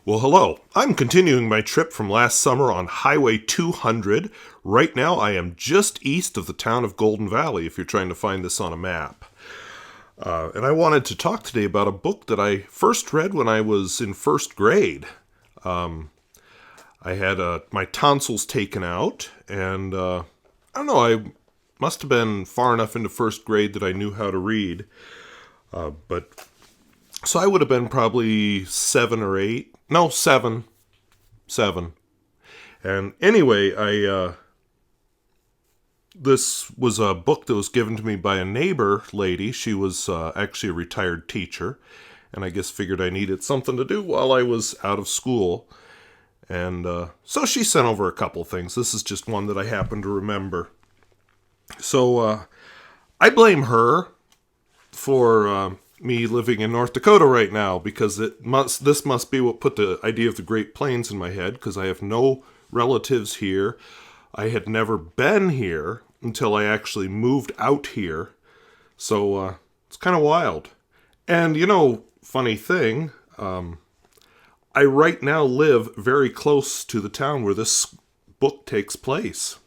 Well, hello. I'm continuing my trip from last summer on Highway 200. Right now, I am just east of the town of Golden Valley, if you're trying to find this on a map. And I wanted to talk today about a book that I first read when I was in first grade. I had my tonsils taken out, and I don't know, I must have been far enough into first grade that I knew how to read. So I would have been probably 7 or 8. No, 7. 7. And anyway, this was a book that was given to me by a neighbor lady. She was actually a retired teacher, and I guess figured I needed something to do while I was out of school. And so she sent over a couple things. This is just one that I happen to remember. So I blame her for me living in North Dakota right now, because this must be what put the idea of the Great Plains in my head, because I have no relatives here. I had never been here until I actually moved out here. So it's kind of wild. And, funny thing, I right now live very close to the town where this book takes place.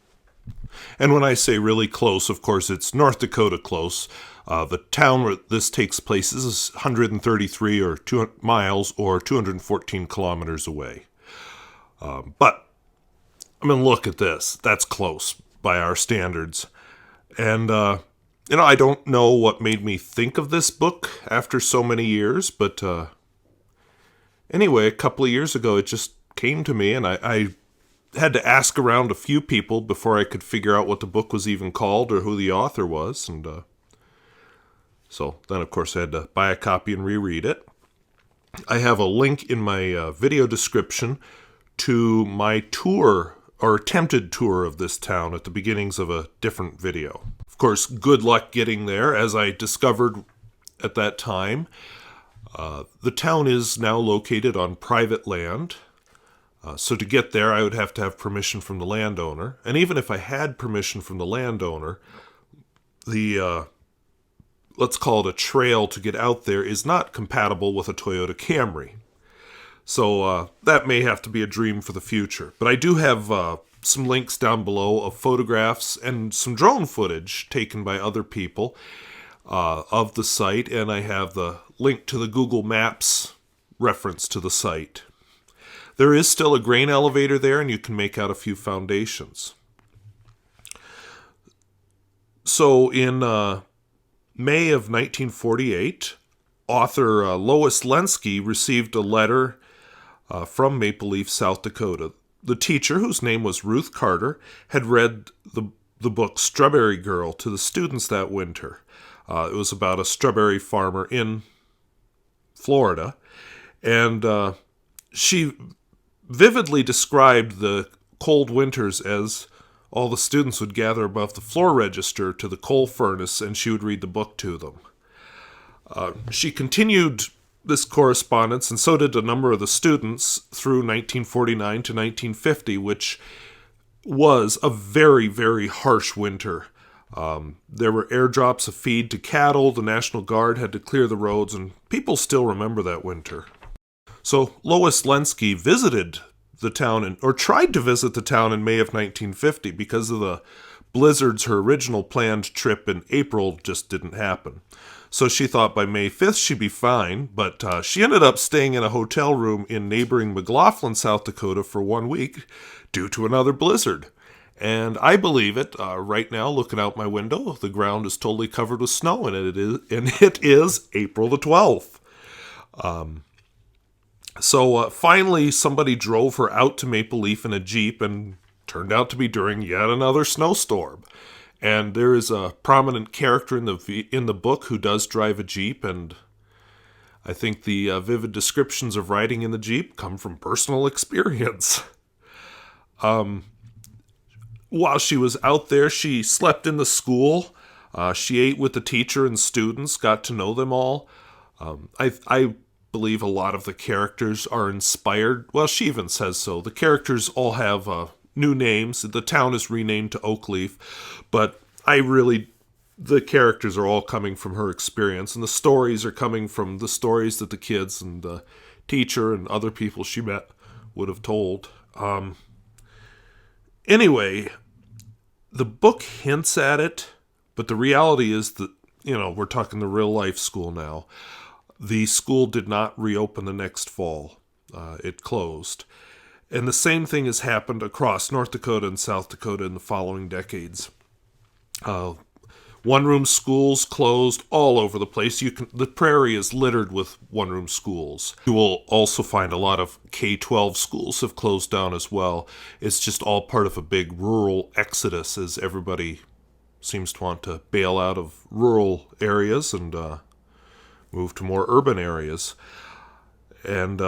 And when I say really close, of course, it's North Dakota close. The town where this takes place is 133 or 2 miles or 214 kilometers away. But, look at this. That's close by our standards. And, I don't know what made me think of this book after so many years, but anyway, a couple of years ago, it just came to me, and I had to ask around a few people before I could figure out what the book was even called or who the author was. And so then, of course, I had to buy a copy and reread it. I have a link in my video description to my tour or attempted tour of this town at the beginnings of a different video. Of course, good luck getting there, as I discovered at that time. The town is now located on private land. So to get there, I would have to have permission from the landowner. And even if I had permission from the landowner, the, let's call it a trail to get out there, is not compatible with a Toyota Camry. So that may have to be a dream for the future. But I do have some links down below of photographs and some drone footage taken by other people of the site. And I have the link to the Google Maps reference to the site. There is still a grain elevator there, and you can make out a few foundations. So in May of 1948, author Lois Lenski received a letter from Maple Leaf, South Dakota. The teacher, whose name was Ruth Carter, had read the book Strawberry Girl to the students that winter. It was about a strawberry farmer in Florida, and she vividly described the cold winters as all the students would gather above the floor register to the coal furnace, and she would read the book to them. She continued this correspondence, and so did a number of the students, through 1949 to 1950, which was a very, very harsh winter. There were airdrops of feed to cattle, the National Guard had to clear the roads, and people still remember that winter. So Lois Lenski visited the town, or tried to visit the town in May of 1950. Because of the blizzards, her original planned trip in April just didn't happen. So she thought by May 5th she'd be fine, but she ended up staying in a hotel room in neighboring McLaughlin, South Dakota for 1 week due to another blizzard. And I believe it. Right now, looking out my window, the ground is totally covered with snow, and it is April the 12th. So finally, somebody drove her out to Maple Leaf in a Jeep, and turned out to be during yet another snowstorm. And there is a prominent character in the book who does drive a Jeep, and I think the vivid descriptions of riding in the Jeep come from personal experience. While she was out there, she slept in the school. She ate with the teacher and students, got to know them all. I believe a lot of the characters are inspired. Well, she even says so. The characters all have new names. The town is renamed to Oakleaf, but the characters are all coming from her experience, and the stories are coming from the stories that the kids and the teacher and other people she met would have told. Anyway, the book hints at it, but the reality is that, we're talking the real life school now. The school did not reopen the next fall. It closed. And the same thing has happened across North Dakota and South Dakota in the following decades. One-room schools closed all over the place. The prairie is littered with one-room schools. You will also find a lot of K-12 schools have closed down as well. It's just all part of a big rural exodus as everybody seems to want to bail out of rural areas and move to more urban areas. And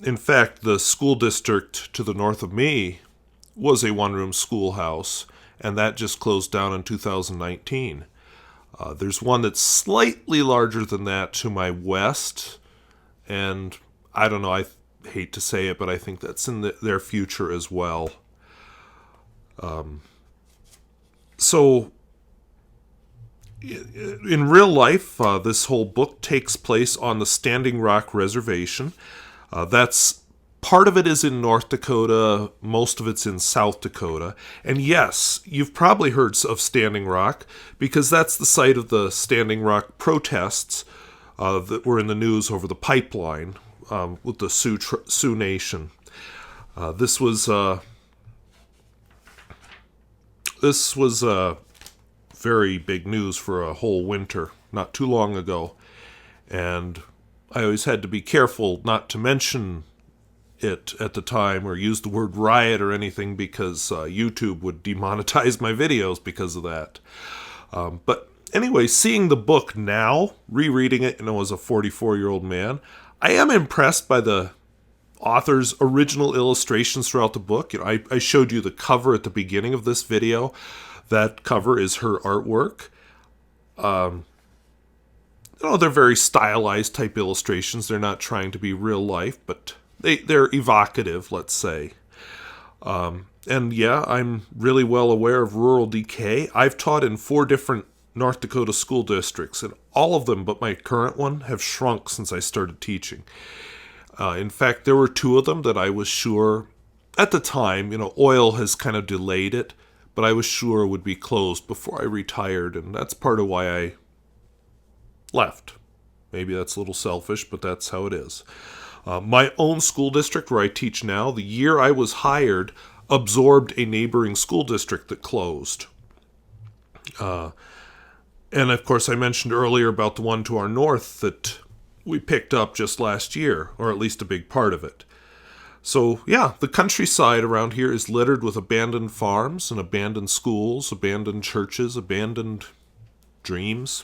in fact, the school district to the north of me was a one-room schoolhouse, and that just closed down in 2019. There's one that's slightly larger than that to my west, and I don't know, I hate to say it, but I think that's in their future as well. So, in real life, this whole book takes place on the Standing Rock Reservation. That's part of it is in North Dakota, most of it's in South Dakota. And yes, you've probably heard of Standing Rock because that's the site of the Standing Rock protests that were in the news over the pipeline with the Sioux Nation. This was very big news for a whole winter, not too long ago. And I always had to be careful not to mention it at the time or use the word riot or anything because YouTube would demonetize my videos because of that. But anyway, seeing the book now, rereading it, as a 44-year-old man, I am impressed by the author's original illustrations throughout the book. I showed you the cover at the beginning of this video. That cover is her artwork. They're very stylized type illustrations. They're not trying to be real life, but they're evocative, let's say. And yeah, I'm really well aware of rural decay. I've taught in 4 different North Dakota school districts, and all of them but my current one have shrunk since I started teaching. In fact, there were 2 of them that I was sure, at the time, oil has kind of delayed it, but I was sure would be closed before I retired, and that's part of why I left. Maybe that's a little selfish, but that's how it is. My own school district where I teach now, the year I was hired, absorbed a neighboring school district that closed. And of course, I mentioned earlier about the one to our north that we picked up just last year, or at least a big part of it. So yeah, the countryside around here is littered with abandoned farms and abandoned schools, abandoned churches, abandoned dreams.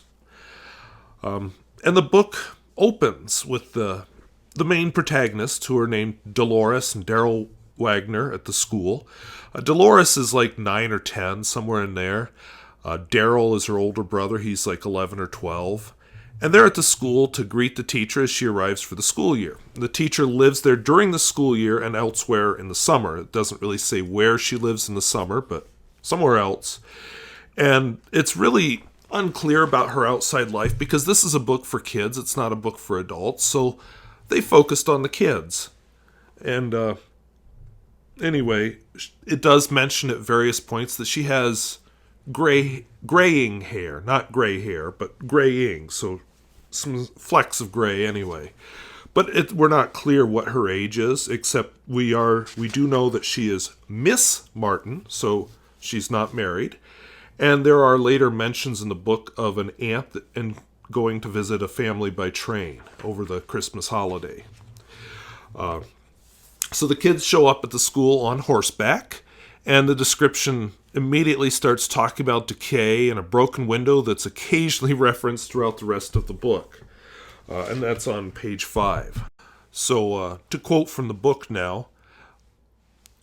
And the book opens with the main protagonists, who are named Dolores and Daryl Wagner at the school. Dolores is like 9 or 10, somewhere in there. Daryl is her older brother. He's like 11 or 12. And they're at the school to greet the teacher as she arrives for the school year. The teacher lives there during the school year and elsewhere in the summer. It doesn't really say where she lives in the summer, but somewhere else. And it's really unclear about her outside life because this is a book for kids. It's not a book for adults. So they focused on the kids. And anyway, it does mention at various points that she has graying hair. Not gray hair, but graying. So some flecks of gray anyway. But we're not clear what her age is, except we do know that she is Miss Martin, so she's not married. And there are later mentions in the book of an aunt and going to visit a family by train over the Christmas holiday. So the kids show up at the school on horseback, and the description immediately starts talking about decay and a broken window that's occasionally referenced throughout the rest of the book. And that's on page 5. So to quote from the book now,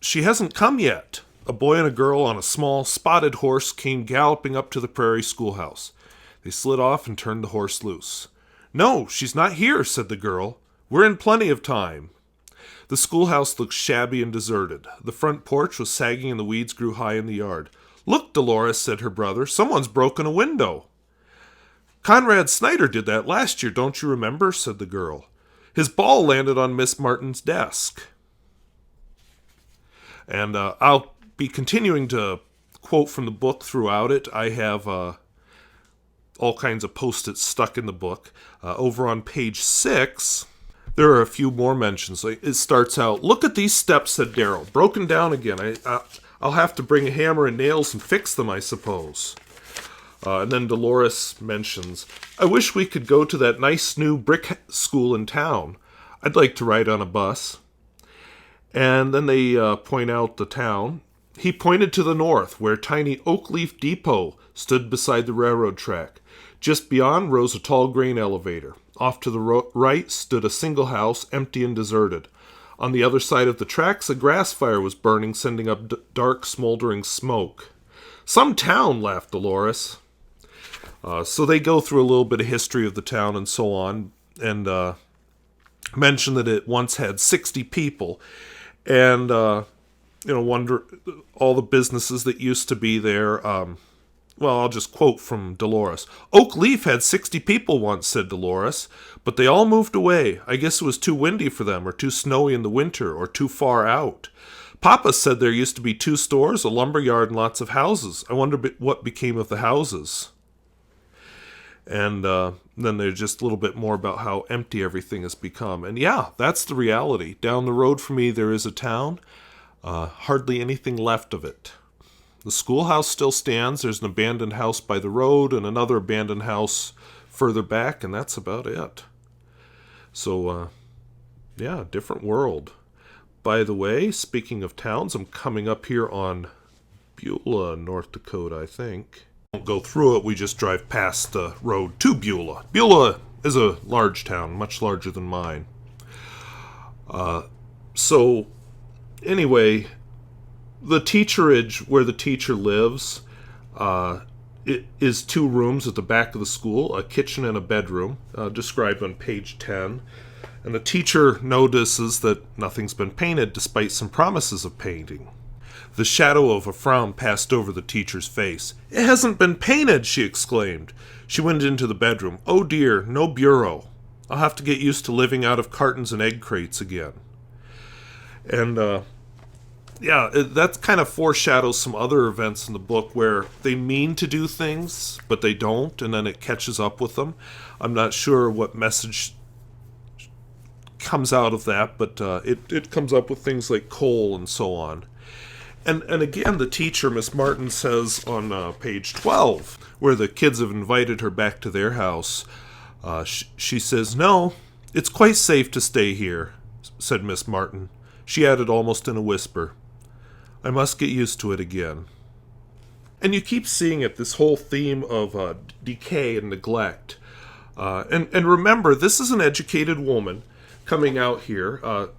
"She hasn't come yet. A boy and a girl on a small spotted horse came galloping up to the Prairie Schoolhouse. They slid off and turned the horse loose. 'No, she's not here,' said the girl. 'We're in plenty of time.' The schoolhouse looked shabby and deserted. The front porch was sagging and the weeds grew high in the yard. 'Look, Dolores,' said her brother, 'someone's broken a window.' 'Conrad Snyder did that last year, don't you remember?' said the girl. His ball landed on Miss Martin's desk. And I'll be continuing to quote from the book throughout it. I have all kinds of post-its stuck in the book. Over on page 6, there are a few more mentions. It starts out, "Look at these steps," said Darryl. "Broken down again. I'll have to bring a hammer and nails and fix them, I suppose." And then Dolores mentions, "I wish we could go to that nice new brick school in town. I'd like to ride on a bus." And then they point out the town. He pointed to the north, where tiny Oak Leaf Depot stood beside the railroad track. Just beyond rose a tall grain elevator. Off to the right stood a single house, empty and deserted. On the other side of the tracks, a grass fire was burning, sending up dark, smoldering smoke. "Some town," laughed Dolores. So they go through a little bit of history of the town and so on, and mention that it once had 60 people. And, wonder all the businesses that used to be there. Well, I'll just quote from Dolores. "Oak Leaf had 60 people once," said Dolores, "but they all moved away. I guess it was too windy for them, or too snowy in the winter, or too far out. Papa said there used to be 2 stores, a lumber yard, and lots of houses. I wonder what became of the houses." And then there's just a little bit more about how empty everything has become. And yeah, that's the reality. Down the road from me, there is a town. Hardly anything left of it. The schoolhouse still stands. There's an abandoned house by the road and another abandoned house further back, and that's about it. So, yeah, different world. By the way, speaking of towns, I'm coming up here on Beulah, North Dakota, I think. Don't go through it, we just drive past the road to Beulah. Beulah is a large town, much larger than mine. So, anyway, the teacherage where the teacher lives, it is 2 rooms at the back of the school, a kitchen and a bedroom, described on page 10. And the teacher notices that nothing's been painted despite some promises of painting. The shadow of a frown passed over the teacher's face. "It hasn't been painted!" she exclaimed. She went into the bedroom. "Oh dear, no bureau. I'll have to get used to living out of cartons and egg crates again." And, that kind of foreshadows some other events in the book where they mean to do things, but they don't, and then it catches up with them. I'm not sure what message comes out of that, but it comes up with things like coal and so on. And again, the teacher, Miss Martin, says on page 12, where the kids have invited her back to their house, she says, "No, it's quite safe to stay here," said Miss Martin. She added almost in a whisper, "I must get used to it again." And you keep seeing it, this whole theme of decay and neglect. And remember, this is an educated woman coming out here.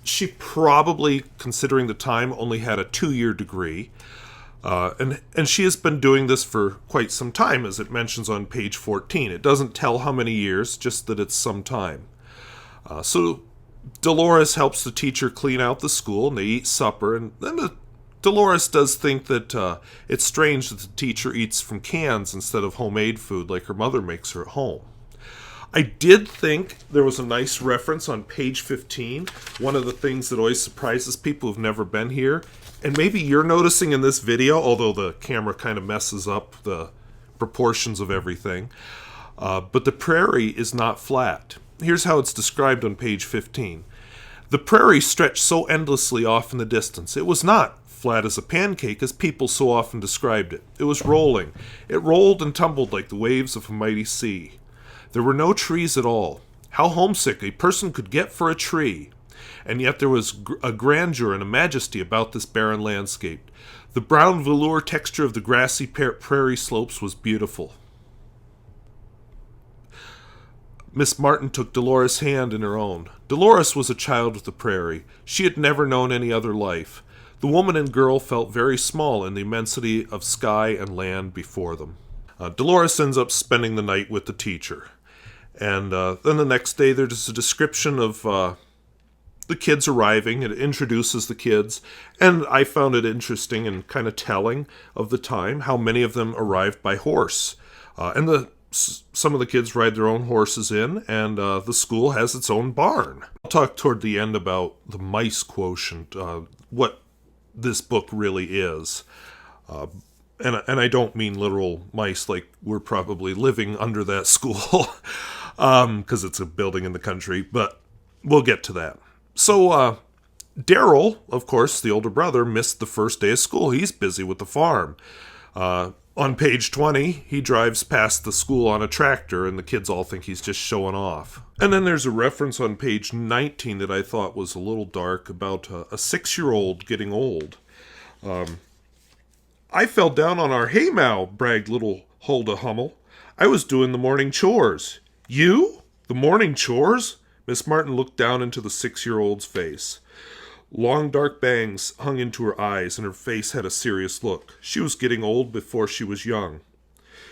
She probably, considering the time, only had a 2-year degree. And she has been doing this for quite some time, as it mentions on page 14. It doesn't tell how many years, just that it's some time. So Dolores helps the teacher clean out the school, and they eat supper. And then Dolores does think that it's strange that the teacher eats from cans instead of homemade food like her mother makes her at home. I did think there was a nice reference on page 15. One of the things that always surprises people who've never been here, and maybe you're noticing in this video, although the camera kind of messes up the proportions of everything, but the prairie is not flat. Here's how it's described on page 15. "The prairie stretched so endlessly off in the distance. It was not flat as a pancake, as people so often described it. It was rolling. It rolled and tumbled like the waves of a mighty sea. There were no trees at all. How homesick a person could get for a tree! And yet there was a grandeur and a majesty about this barren landscape. The brown velour texture of the grassy prairie slopes was beautiful." Miss Martin took Dolores' hand in her own. Dolores was a child of the prairie. She had never known any other life. The woman and girl felt very small in the immensity of sky and land before them. Dolores ends up spending the night with the teacher. And then the next day there's a description of the kids arriving. It introduces the kids. And I found it interesting and kind of telling of the time how many of them arrived by horse. And some of the kids ride their own horses in, and the school has its own barn. I'll talk toward the end about the mice quotient, what this book really is. And I don't mean literal mice, like we're probably living under that school, because it's a building in the country, but we'll get to that. So, Daryl, of course, the older brother, missed the first day of school. He's busy with the farm. On page 20, he drives past the school on a tractor, and the kids all think he's just showing off. And then there's a reference on page 19 that I thought was a little dark about a 6-year-old getting old. I fell down on our haymow, bragged little Huldah Hummel. I was doing the morning chores. You? The morning chores? Miss Martin looked down into the 6-year-old's face. Long dark bangs hung into her eyes, and her face had a serious look. She was getting old before she was young.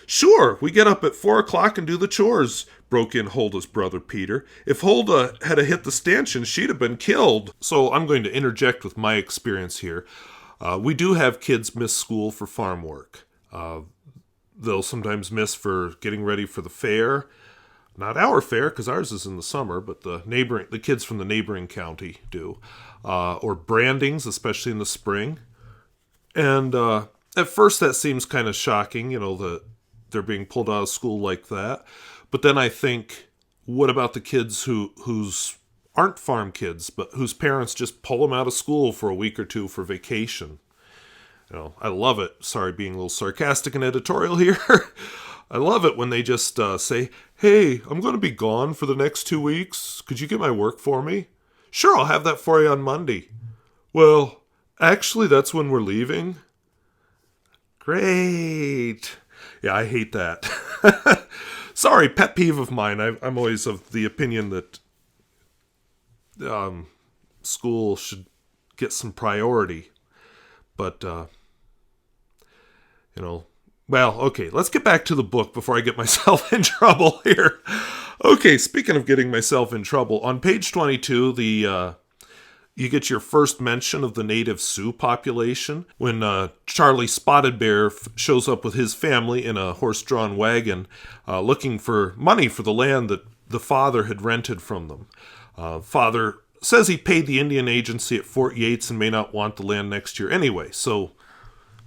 Sure, we get up at 4 o'clock and do the chores, broke in Huldah's brother Peter. If Huldah had hit the stanchion, she'd have been killed. So I'm going to interject with my experience here. We do have kids miss school for farm work. They'll sometimes miss for getting ready for the fair. Not our fair, because ours is in the summer, but the kids from the neighboring county do. Or brandings, especially in the spring. And at first that seems kind of shocking, that they're being pulled out of school like that. But then I think, what about the kids who's aren't farm kids, but whose parents just pull them out of school for a week or two for vacation? I love it. Sorry, being a little sarcastic and editorial here. I love it when they just say, hey, I'm going to be gone for the next 2 weeks. Could you get my work for me? Sure, I'll have that for you on Monday. Well, actually, that's when we're leaving. Great. Yeah, I hate that. Sorry, pet peeve of mine. I'm always of the opinion that school should get some priority. But, well, okay, let's get back to the book before I get myself in trouble here. Okay, speaking of getting myself in trouble, on page 22, you get your first mention of the native Sioux population when Charlie Spotted Bear shows up with his family in a horse-drawn wagon looking for money for the land that the father had rented from them. Father says he paid the Indian agency at Fort Yates and may not want the land next year anyway, so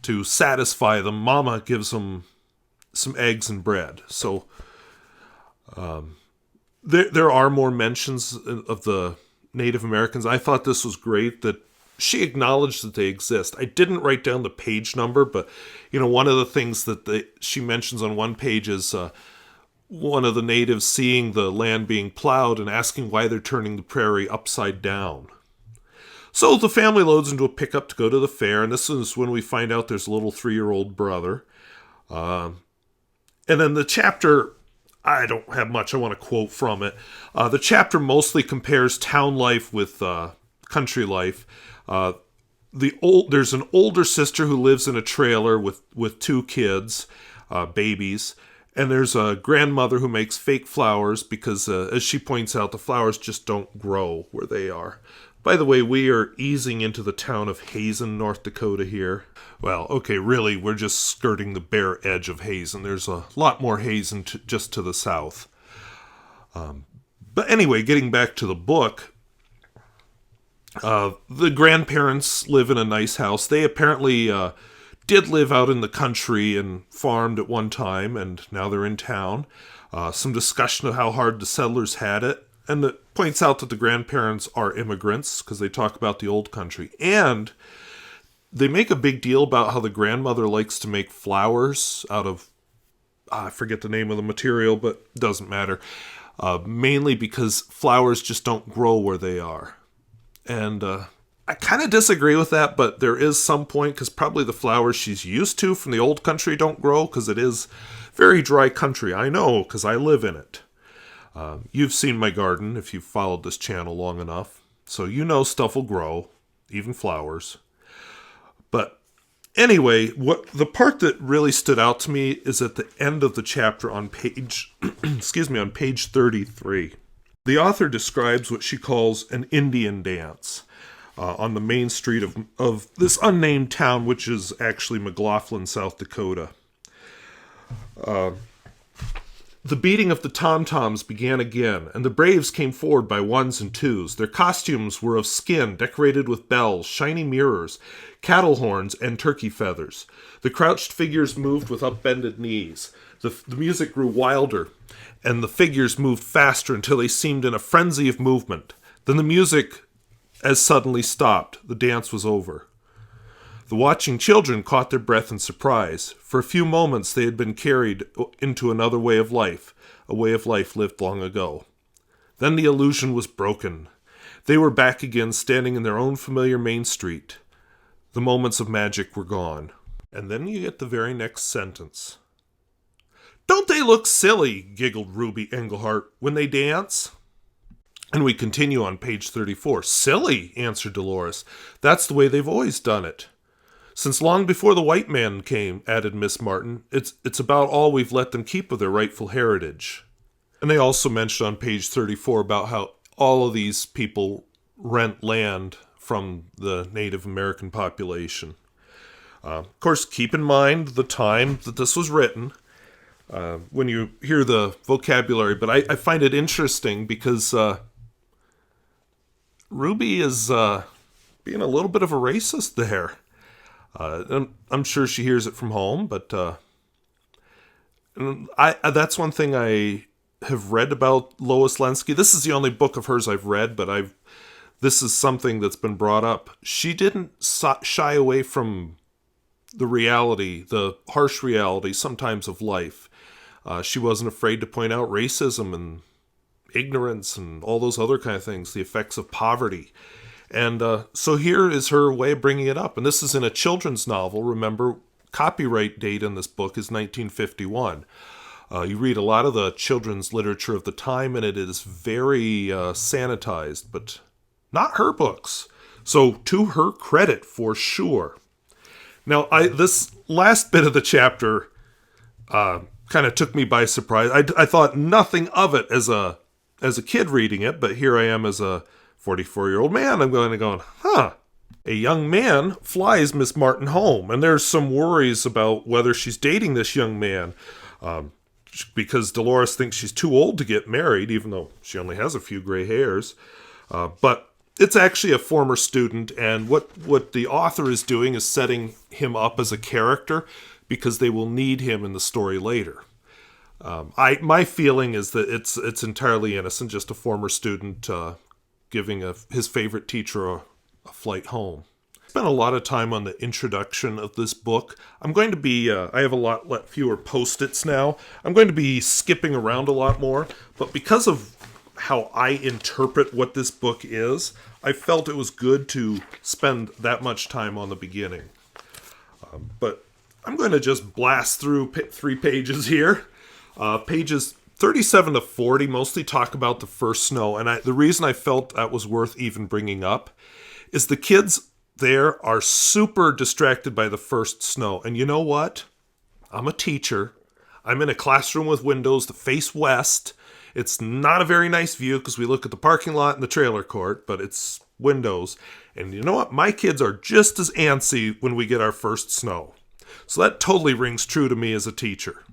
to satisfy them, Mama gives them some eggs and bread. So there are more mentions of the Native Americans. I thought this was great that she acknowledged that they exist. I didn't write down the page number, but one of the things that she mentions on one page is one of the natives seeing the land being plowed and asking why they're turning the prairie upside down. So the family loads into a pickup to go to the fair, and this is when we find out there's a little 3-year-old brother. And then the chapter, I don't have much I want to quote from it. The chapter mostly compares town life with country life. There's an older sister who lives in a trailer with 2 kids, babies. And there's a grandmother who makes fake flowers because, as she points out, the flowers just don't grow where they are. By the way, we are easing into the town of Hazen, North Dakota here. Well, okay, really, we're just skirting the bare edge of Hazen. There's a lot more Hazen just to the south. But anyway, getting back to the book, the grandparents live in a nice house. They apparently did live out in the country and farmed at one time, and now they're in town. Some discussion of how hard the settlers had it. And it points out that the grandparents are immigrants because they talk about the old country. And they make a big deal about how the grandmother likes to make flowers out of, I forget the name of the material, but it doesn't matter. Mainly because flowers just don't grow where they are. And I kind of disagree with that, but there is some point because probably the flowers she's used to from the old country don't grow because it is very dry country. I know because I live in it. You've seen my garden if you've followed this channel long enough, so you know stuff will grow, even flowers. But anyway, the part that really stood out to me is at the end of the chapter on page, on page 33. The author describes what she calls an Indian dance on the main street of this unnamed town, which is actually McLaughlin, South Dakota. The beating of the tom-toms began again, and the braves came forward by ones and twos. Their costumes were of skin, decorated with bells, shiny mirrors, cattle horns, and turkey feathers. The crouched figures moved with upbended knees. The music grew wilder, and the figures moved faster until they seemed in a frenzy of movement. Then the music as suddenly stopped. The dance was over. The watching children caught their breath in surprise. For a few moments they had been carried into another way of life, a way of life lived long ago. Then the illusion was broken. They were back again, standing in their own familiar main street. The moments of magic were gone. And then you get the very next sentence. "Don't they look silly," giggled Ruby Englehart, "when they dance?" And we continue on page 34. "Silly," answered Dolores. "That's the way they've always done it. Since long before the white man came," added Miss Martin. It's about all we've let them keep of their rightful heritage." And they also mentioned on page 34 about how all of these people rent land from the Native American population. Of course, keep in mind the time that this was written when you hear the vocabulary, but I find it interesting because Ruby is being a little bit of a racist there. I'm sure she hears it from home, but that's one thing I have read about Lois Lenski. This is the only book of hers I've read, but this is something that's been brought up. She didn't shy away from the reality, the harsh reality sometimes of life. She wasn't afraid to point out racism and ignorance and all those other kind of things, the effects of poverty. And so here is her way of bringing it up. And this is in a children's novel. Remember, copyright date in this book is 1951. You read a lot of the children's literature of the time, and it is very sanitized, but not her books. So to her credit, for sure. Now, this last bit of the chapter kind of took me by surprise. I thought nothing of it as a kid reading it, but here I am as a 44-year-old man. I'm going, A young man flies Miss Martin home, and there's some worries about whether she's dating this young man, because Dolores thinks she's too old to get married, even though she only has a few gray hairs. But it's actually a former student, and what the author is doing is setting him up as a character, because they will need him in the story later. My feeling is that it's entirely innocent, just a former student giving his favorite teacher a flight home. I spent a lot of time on the introduction of this book. I'm going to be, I have a lot fewer Post-its now. I'm going to be skipping around a lot more, but because of how I interpret what this book is, I felt it was good to spend that much time on the beginning. But I'm going to just blast through 3 pages here. Pages 37 to 40 mostly talk about the first snow, and the reason I felt that was worth even bringing up is the kids there are super distracted by the first snow. And you know what? I'm a teacher. I'm in a classroom with windows that face west. It's not a very nice view because we look at the parking lot and the trailer court, but it's windows. And you know what? My kids are just as antsy when we get our first snow. So that totally rings true to me as a teacher.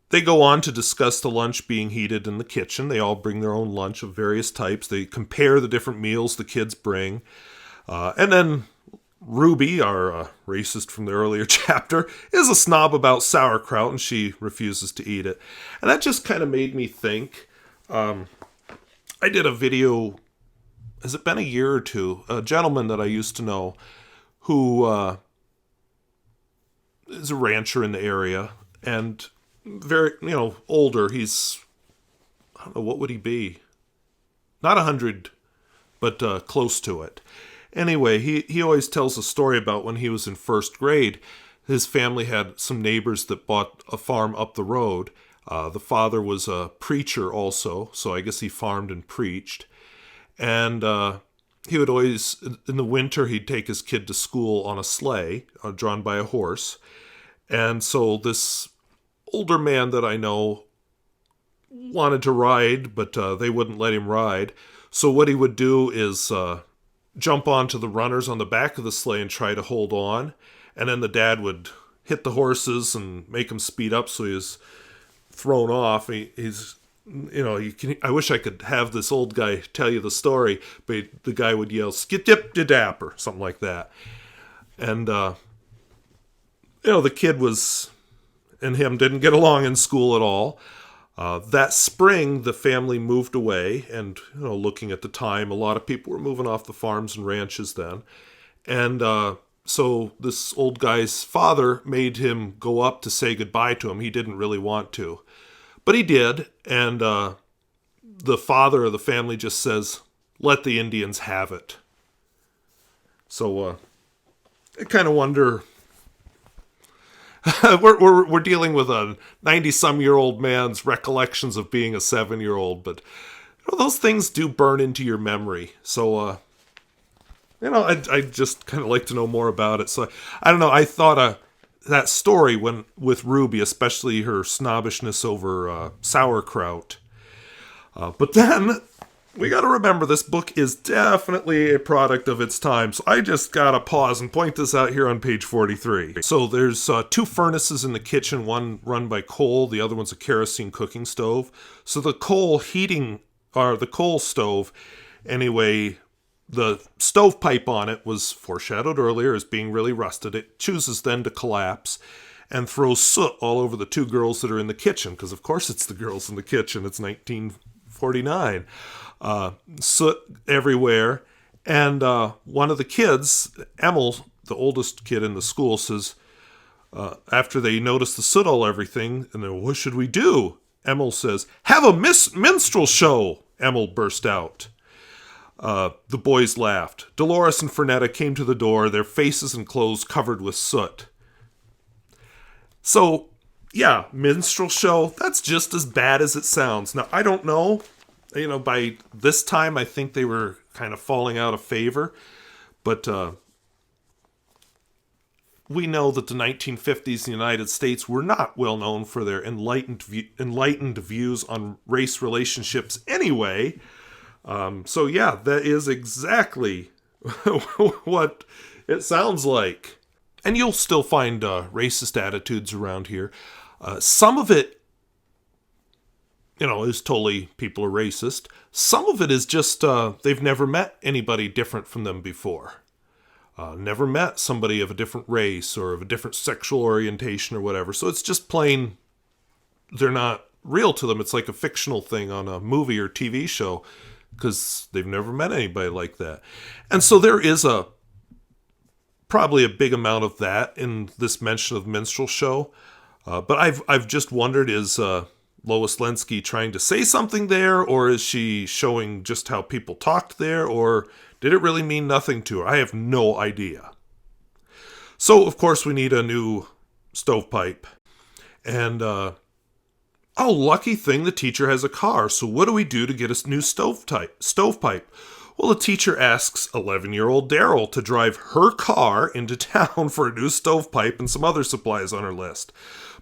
They go on to discuss the lunch being heated in the kitchen. They all bring their own lunch of various types. They compare the different meals the kids bring. And then Ruby, our racist from the earlier chapter, is a snob about sauerkraut, and she refuses to eat it. And that just kind of made me think. I did a video, has it been a year or two? A gentleman that I used to know who is a rancher in the area, and very, older. He's, I don't know, what would he be? Not 100, but close to it. Anyway, he always tells a story about when he was in first grade. His family had some neighbors that bought a farm up the road. The father was a preacher also, so I guess he farmed and preached. And he would always, in the winter, he'd take his kid to school on a sleigh, drawn by a horse. And so this older man that I know wanted to ride, but they wouldn't let him ride. So what he would do is jump onto the runners on the back of the sleigh and try to hold on. And then the dad would hit the horses and make them speed up so he was thrown off. He's, I wish I could have this old guy tell you the story, but the guy would yell, skip dip de dap, or something like that. And, the kid and him didn't get along in school at all. That spring, the family moved away, and, looking at the time, a lot of people were moving off the farms and ranches then. And so this old guy's father made him go up to say goodbye to him. He didn't really want to, but he did. And the father of the family just says, let the Indians have it. So I kind of wonder... we're dealing with a 90-some-year-old man's recollections of being a 7-year-old, but those things do burn into your memory. So, I just kind of like to know more about it. So, I don't know. I thought that story with Ruby, especially her snobbishness over sauerkraut. But then we got to remember this book is definitely a product of its time. So I just got to pause and point this out here on page 43. So there's 2 furnaces in the kitchen, one run by coal, the other one's a kerosene cooking stove. So the coal stove, anyway, the stovepipe on it was foreshadowed earlier as being really rusted. It chooses then to collapse and throws soot all over the 2 girls that are in the kitchen, because of course it's the girls in the kitchen. It's 1949. Soot everywhere. And one of the kids, Emil, the oldest kid in the school, says, after they notice the soot all everything, and then, what should we do? Emil says, have a minstrel show, Emil burst out. The boys laughed. Dolores and Fernetta came to the door, their faces and clothes covered with soot. So, yeah, minstrel show, that's just as bad as it sounds. Now, I don't know. By this time, I think they were kind of falling out of favor. But we know that the 1950s in the United States were not well known for their enlightened views on race relationships anyway. So yeah, that is exactly what it sounds like. And you'll still find racist attitudes around here. Some of it, is totally people are racist. Some of it is just they've never met anybody different from them before. Never met somebody of a different race or of a different sexual orientation or whatever. So it's just plain, they're not real to them. It's like a fictional thing on a movie or TV show because they've never met anybody like that. And so there is probably a big amount of that in this mention of minstrel show. But I've just wondered, is Lois Lenski trying to say something there, or is she showing just how people talked there, or did it really mean nothing to her? I have no idea. So, of course, we need a new stovepipe. And, lucky thing the teacher has a car. So what do we do to get a new stovepipe? Well, the teacher asks 11-year-old Daryl to drive her car into town for a new stovepipe and some other supplies on her list.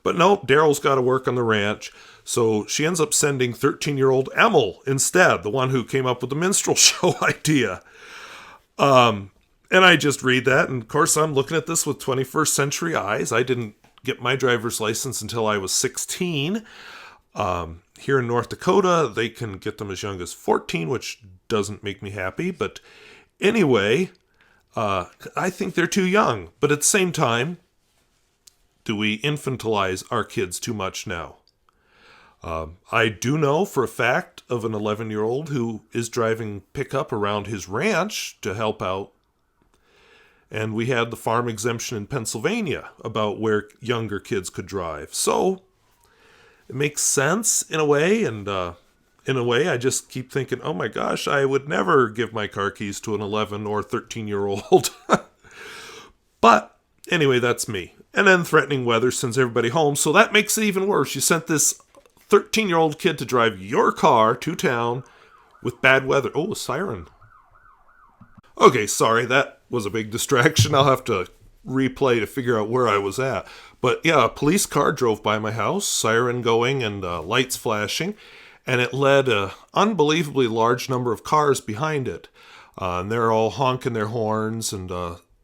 But no, Daryl's got to work on the ranch. So she ends up sending 13-year-old Emil instead, the one who came up with the minstrel show idea. And I just read that, and of course I'm looking at this with 21st century eyes. I didn't get my driver's license until I was 16. Here in North Dakota, they can get them as young as 14, which doesn't make me happy. But anyway, I think they're too young. But at the same time, do we infantilize our kids too much now? I do know for a fact of an 11-year-old who is driving pickup around his ranch to help out. And we had the farm exemption in Pennsylvania about where younger kids could drive. So it makes sense in a way. And in a way, I just keep thinking, oh my gosh, I would never give my car keys to an 11 or 13-year-old. But anyway, that's me. And then threatening weather sends everybody home. So that makes it even worse. You sent this 13-year-old kid to drive your car to town with bad weather. Oh, a siren. Okay, sorry, that was a big distraction. I'll have to replay to figure out where I was at. But yeah, a police car drove by my house, siren going and lights flashing, and it led an unbelievably large number of cars behind it. And they're all honking their horns, and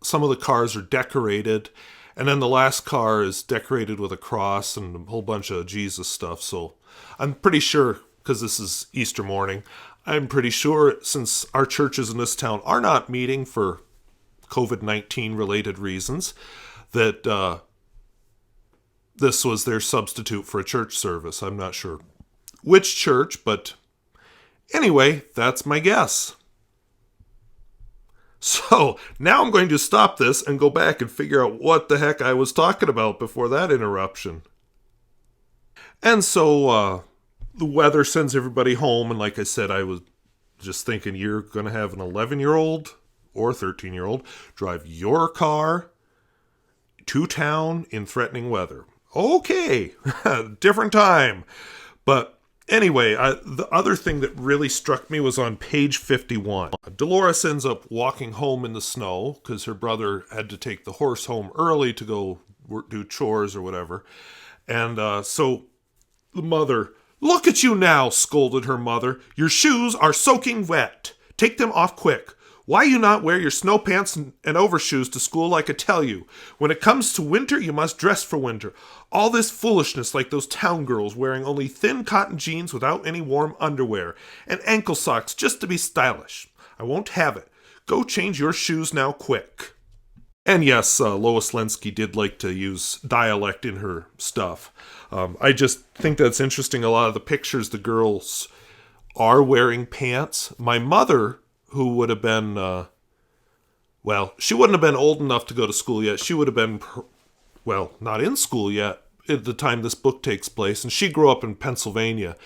some of the cars are decorated. And then the last car is decorated with a cross and a whole bunch of Jesus stuff. So I'm pretty sure, because this is Easter morning, I'm pretty sure since our churches in this town are not meeting for COVID-19 related reasons, that this was their substitute for a church service. I'm not sure which church, but anyway, that's my guess. So now I'm going to stop this and go back and figure out what the heck I was talking about before that interruption. And so the weather sends everybody home, and like I said, I was just thinking you're going to have an 11-year-old or 13-year-old drive your car to town in threatening weather. Okay, different time. But anyway, the other thing that really struck me was on page 51. Dolores ends up walking home in the snow because her brother had to take the horse home early to go do chores or whatever. And so the mother, "Look at you now," scolded her mother. "Your shoes are soaking wet. Take them off quick. Why you not wear your snow pants and overshoes to school like I tell you? When it comes to winter, you must dress for winter. All this foolishness like those town girls wearing only thin cotton jeans without any warm underwear, and ankle socks just to be stylish. I won't have it. Go change your shoes now quick." And yes, Lois Lenski did like to use dialect in her stuff. I just think that's interesting. A lot of the pictures, the girls are wearing pants. My mother, who would have been, she wouldn't have been old enough to go to school yet. She would have been, not in school yet at the time this book takes place. And she grew up in Pennsylvania.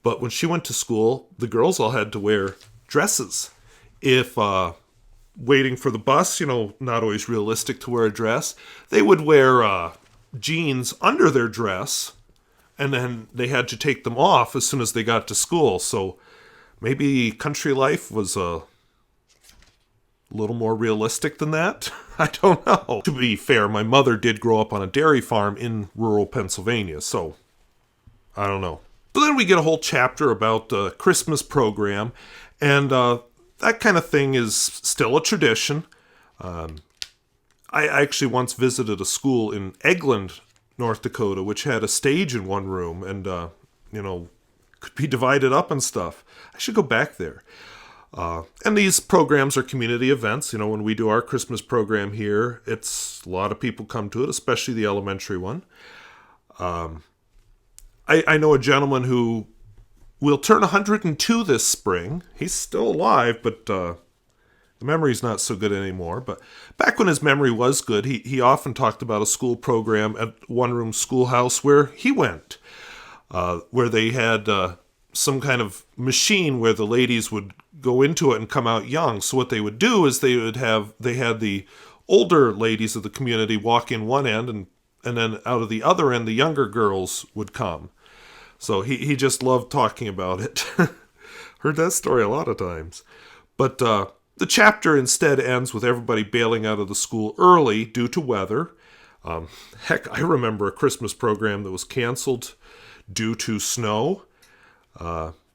But when she went to school, the girls all had to wear dresses. If waiting for the bus, not always realistic to wear a dress, they would wear jeans under their dress, and then they had to take them off as soon as they got to school. So maybe country life was a little more realistic than that. I don't know. To be fair, my mother did grow up on a dairy farm in rural Pennsylvania, so I don't know. But then we get a whole chapter about the Christmas program, and that kind of thing is still a tradition. I actually once visited a school in Eglin, North Dakota, which had a stage in one room and, could be divided up and stuff. I should go back there. And these programs are community events. When we do our Christmas program here, it's a lot of people come to it, especially the elementary one. I know a gentleman who will turn 102 this spring. He's still alive, but the memory's not so good anymore. But back when his memory was good, he often talked about a school program at One Room Schoolhouse where he went, where they had some kind of machine where the ladies would go into it and come out young. So what they would do is they had the older ladies of the community walk in one end, and then out of the other end, the younger girls would come. So he just loved talking about it. Heard that story a lot of times. But the chapter instead ends with everybody bailing out of the school early due to weather. I remember a Christmas program that was canceled due to snow.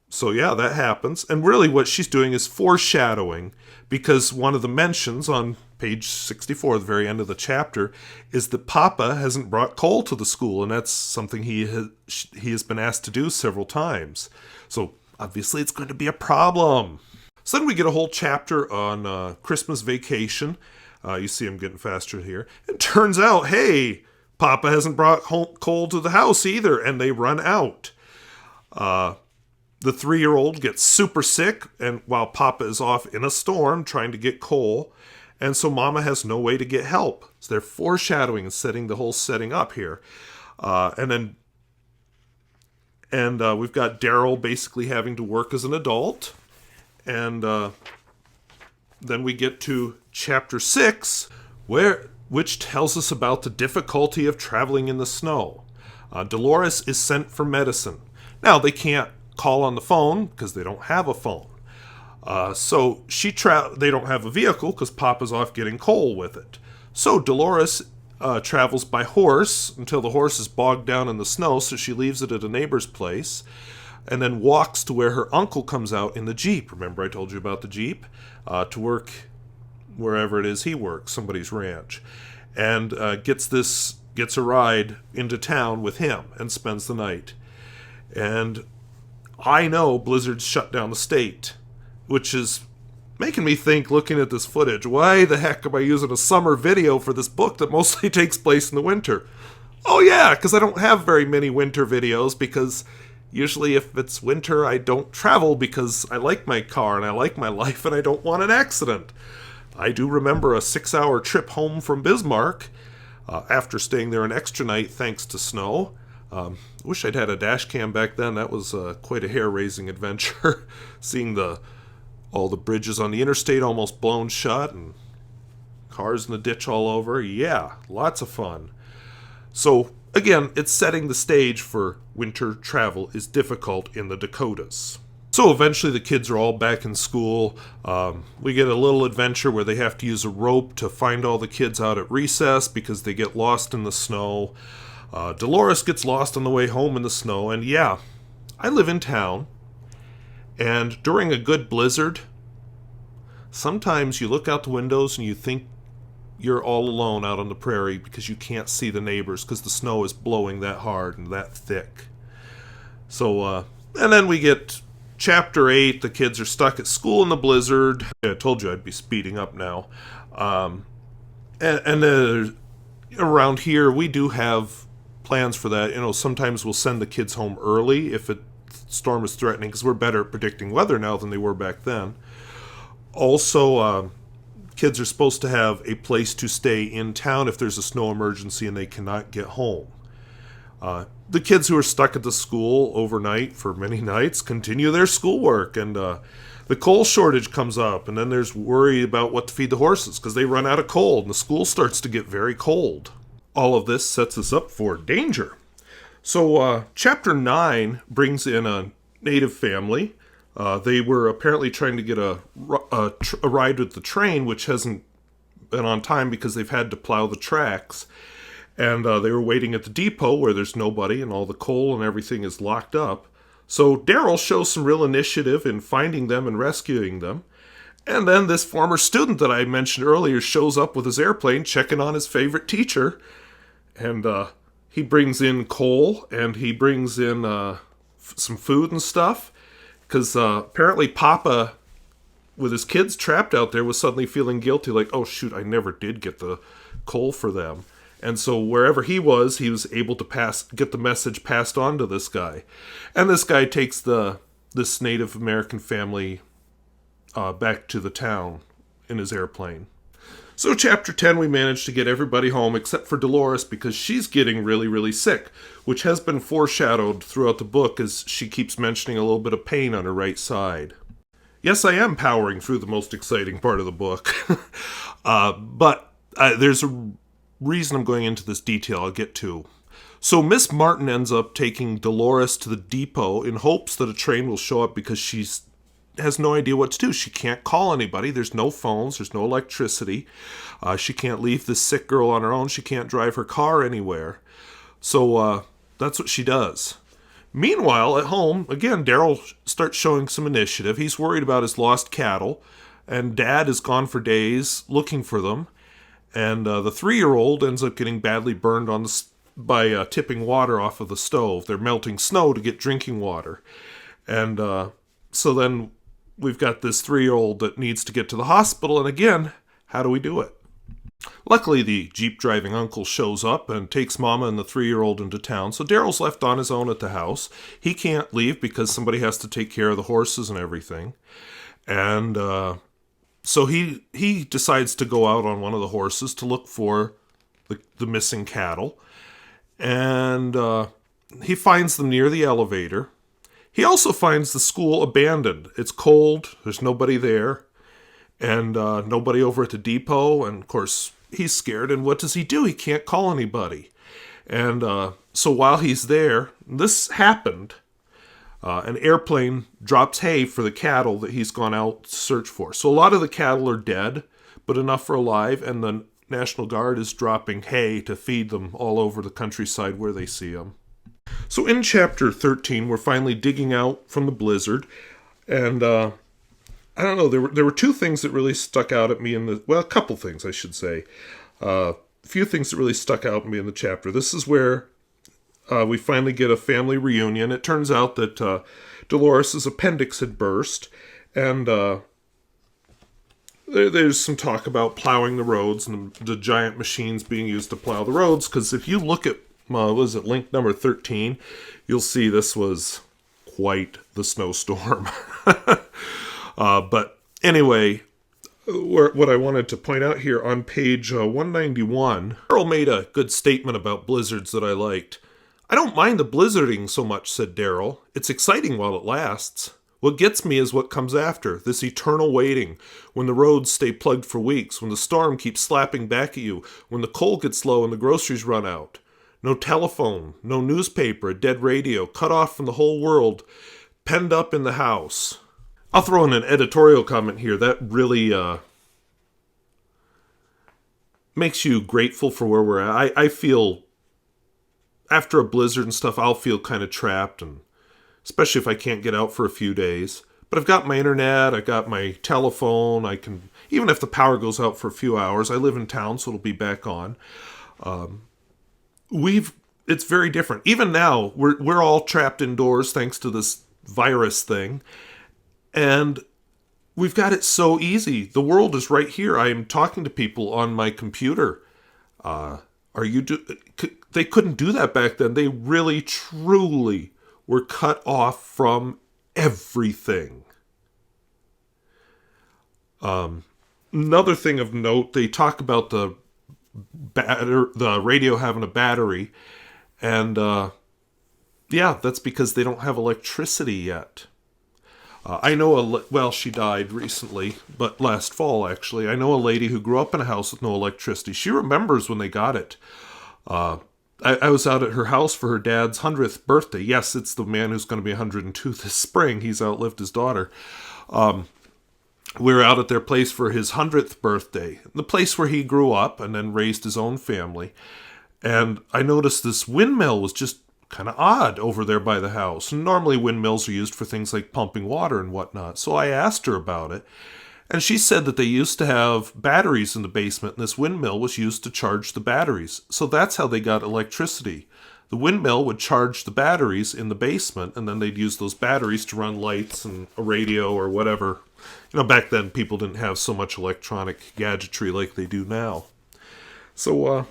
So yeah, that happens. And really what she's doing is foreshadowing, because one of the mentions on page 64, the very end of the chapter, is that Papa hasn't brought coal to the school, and that's something he has been asked to do several times. So obviously it's going to be a problem. So then we get a whole chapter on Christmas vacation. You see I'm getting faster here. It turns out, hey, Papa hasn't brought coal to the house either, and they run out. The 3-year-old gets super sick, and while Papa is off in a storm trying to get coal, and so Mama has no way to get help. So they're foreshadowing and setting the whole setting up here. And we've got Daryl basically having to work as an adult. And then we get to chapter 6, which tells us about the difficulty of traveling in the snow. Dolores is sent for medicine. Now, they can't call on the phone because they don't have a phone. So they don't have a vehicle because Papa's off getting coal with it. So Dolores travels by horse until the horse is bogged down in the snow, so she leaves it at a neighbor's place and then walks to where her uncle comes out in the Jeep. Remember I told you about the Jeep? To work wherever it is he works, somebody's ranch. and gets a ride into town with him and spends the night. And I know blizzards shut down the state, which is making me think, looking at this footage, why the heck am I using a summer video for this book that mostly takes place in the winter? Oh yeah, because I don't have very many winter videos, because usually if it's winter I don't travel because I like my car and I like my life and I don't want an accident. I do remember a 6-hour trip home from Bismarck after staying there an extra night thanks to snow. Wish I'd had a dash cam back then. That was quite a hair-raising adventure. Seeing all the bridges on the interstate almost blown shut and cars in the ditch all over. Yeah, lots of fun. So, again, it's setting the stage for winter travel is difficult in the Dakotas. So eventually the kids are all back in school. We get a little adventure where they have to use a rope to find all the kids out at recess because they get lost in the snow. Dolores gets lost on the way home in the snow. And yeah, I live in town. And during a good blizzard, sometimes you look out the windows and you think you're all alone out on the prairie because you can't see the neighbors because the snow is blowing that hard and that thick. So, and then we get Chapter 8, the kids are stuck at school in the blizzard. I told you I'd be speeding up now. And around here, we do have plans for that. Sometimes we'll send the kids home early if a storm is threatening, because we're better at predicting weather now than they were back then. Also, kids are supposed to have a place to stay in town if there's a snow emergency and they cannot get home. The kids who are stuck at the school overnight for many nights continue their schoolwork, and the coal shortage comes up, and then there's worry about what to feed the horses because they run out of coal, and the school starts to get very cold. All of this sets us up for danger. So Chapter 9 brings in a native family. They were apparently trying to get a ride with the train, which hasn't been on time because they've had to plow the tracks. And they were waiting at the depot where there's nobody and all the coal and everything is locked up. So Daryl shows some real initiative in finding them and rescuing them. And then this former student that I mentioned earlier shows up with his airplane checking on his favorite teacher. And he brings in coal and he brings in some food and stuff. Because apparently Papa, with his kids trapped out there, was suddenly feeling guilty. Like, oh shoot, I never did get the coal for them. And so wherever he was able to get the message passed on to this guy. And this guy takes this Native American family back to the town in his airplane. So Chapter 10, we managed to get everybody home except for Dolores because she's getting really, really sick, which has been foreshadowed throughout the book as she keeps mentioning a little bit of pain on her right side. Yes, I am powering through the most exciting part of the book. But there's a reason I'm going into this detail I'll get to. So Miss Martin ends up taking Dolores to the depot in hopes that a train will show up because she has no idea what to do. She can't call anybody. There's no phones. There's no electricity. She can't leave this sick girl on her own. She can't drive her car anywhere. So that's what she does. Meanwhile, at home, again, Daryl starts showing some initiative. He's worried about his lost cattle, and Dad is gone for days looking for them. And the 3-year-old ends up getting badly burned by tipping water off of the stove. They're melting snow to get drinking water. And so then we've got this 3-year-old that needs to get to the hospital. And again, how do we do it? Luckily, the Jeep driving uncle shows up and takes Mama and the 3-year-old into town. So Daryl's left on his own at the house. He can't leave because somebody has to take care of the horses and everything. And so he decides to go out on one of the horses to look for the missing cattle. And he finds them near the elevator. He also finds the school abandoned. It's cold. There's nobody there. And nobody over at the depot. And, of course, he's scared. And what does he do? He can't call anybody. And so while he's there, this happened. An airplane drops hay for the cattle that he's gone out to search for. So a lot of the cattle are dead, but enough are alive, and the National Guard is dropping hay to feed them all over the countryside where they see them. So in Chapter 13, we're finally digging out from the blizzard, and I don't know, there were two things that really stuck out at me a couple things, I should say. few things that really stuck out to me in the chapter. This is where we finally get a family reunion. It turns out that Dolores' appendix had burst, and there's some talk about plowing the roads and the giant machines being used to plow the roads, because if you look at, link number 13, you'll see this was quite the snowstorm. But anyway, what I wanted to point out here on page 191, Daryl made a good statement about blizzards that I liked. "I don't mind the blizzarding so much," said Daryl. "It's exciting while it lasts. What gets me is what comes after, this eternal waiting, when the roads stay plugged for weeks, when the storm keeps slapping back at you, when the coal gets low and the groceries run out. No telephone, no newspaper, a dead radio, cut off from the whole world, penned up in the house." I'll throw in an editorial comment here. That really makes you grateful for where we're at. I feel, after a blizzard and stuff, I'll feel kind of trapped, and especially if I can't get out for a few days. But I've got my internet, I've got my telephone, I can, even if the power goes out for a few hours, I live in town, so it'll be back on. It's very different. Even now, we're all trapped indoors thanks to this virus thing. And we've got it so easy. The world is right here. I am talking to people on my computer. They couldn't do that back then. They really, truly were cut off from everything. Another thing of note, they talk about the radio having a battery. And, that's because they don't have electricity yet. I know she died recently, but last fall, actually. I know a lady who grew up in a house with no electricity. She remembers when they got it. I was out at her house for her dad's 100th birthday. Yes, it's the man who's going to be 102 this spring. He's outlived his daughter. We were out at their place for his 100th birthday, the place where he grew up and then raised his own family. And I noticed this windmill was just kind of odd over there by the house. And normally windmills are used for things like pumping water and whatnot. So I asked her about it. And she said that they used to have batteries in the basement, and this windmill was used to charge the batteries. So that's how they got electricity. The windmill would charge the batteries in the basement, and then they'd use those batteries to run lights and a radio or whatever. Back then people didn't have so much electronic gadgetry like they do now. So,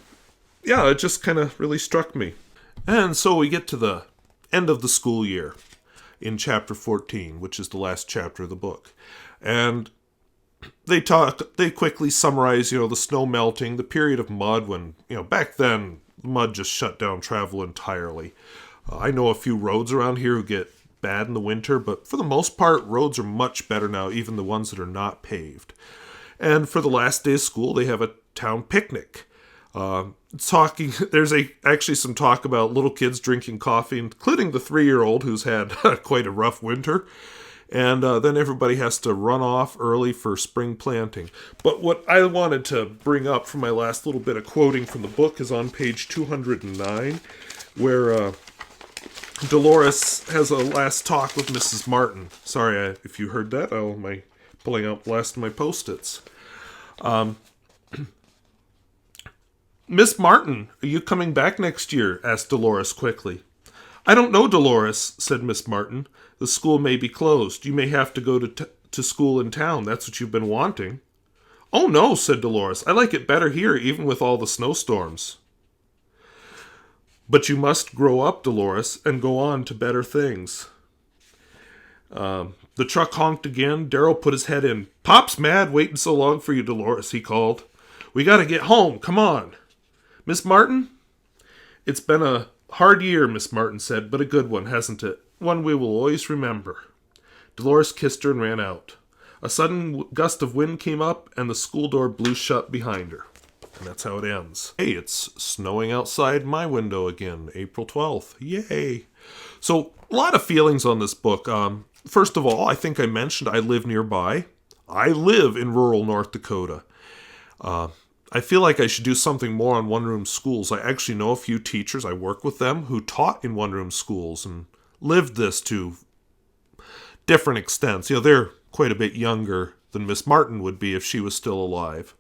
it just kind of really struck me. And so we get to the end of the school year in chapter 14, which is the last chapter of the book. And they quickly summarize, the snow melting, the period of mud when, back then, mud just shut down travel entirely. I know a few roads around here who get bad in the winter, but for the most part, roads are much better now, even the ones that are not paved. And for the last day of school, they have a town picnic. There's actually some talk about little kids drinking coffee, including the 3-year-old who's had quite a rough winter. And then everybody has to run off early for spring planting. But what I wanted to bring up from my last little bit of quoting from the book is on page 209, where Dolores has a last talk with Mrs. Martin. Sorry if you heard that. I'm pulling out the last of my Post-its. "Miss Martin, are you coming back next year?" asked Dolores quickly. "I don't know, Dolores," said Miss Martin. "The school may be closed. You may have to go to school in town. That's what you've been wanting." "Oh, no," said Dolores. "I like it better here, even with all the snowstorms." "But you must grow up, Dolores, and go on to better things." The truck honked again. Daryl put his head in. "Pop's mad waiting so long for you, Dolores," he called. "We gotta get home. Come on." "Miss Martin?" "It's been a hard year," Miss Martin said, "but a good one, hasn't it? One we will always remember." Dolores kissed her and ran out. A sudden gust of wind came up, and the school door blew shut behind her. And that's how it ends. Hey, it's snowing outside my window again, April 12th. Yay! So, a lot of feelings on this book. First of all, I think I mentioned I live nearby. I live in rural North Dakota. I feel like I should do something more on one-room schools. I actually know a few teachers, I work with them, who taught in one-room schools and lived this to different extents. They're quite a bit younger than Miss Martin would be if she was still alive.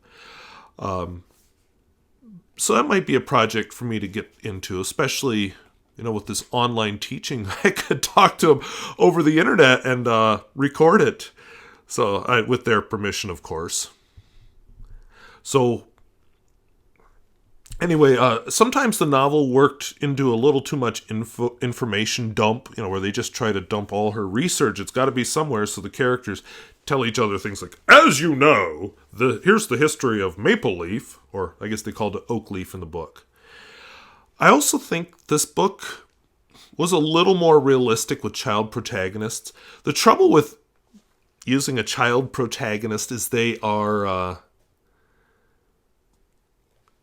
So that might be a project for me to get into, especially, with this online teaching. I could talk to them over the internet and record it. So, with their permission, of course. So, anyway, sometimes the novel worked into a little too much information dump, where they just try to dump all her research. It's got to be somewhere, so the characters tell each other things like, as you know, here's the history of Maple Leaf, or I guess they called it Oak Leaf in the book. I also think this book was a little more realistic with child protagonists. The trouble with using a child protagonist is they are...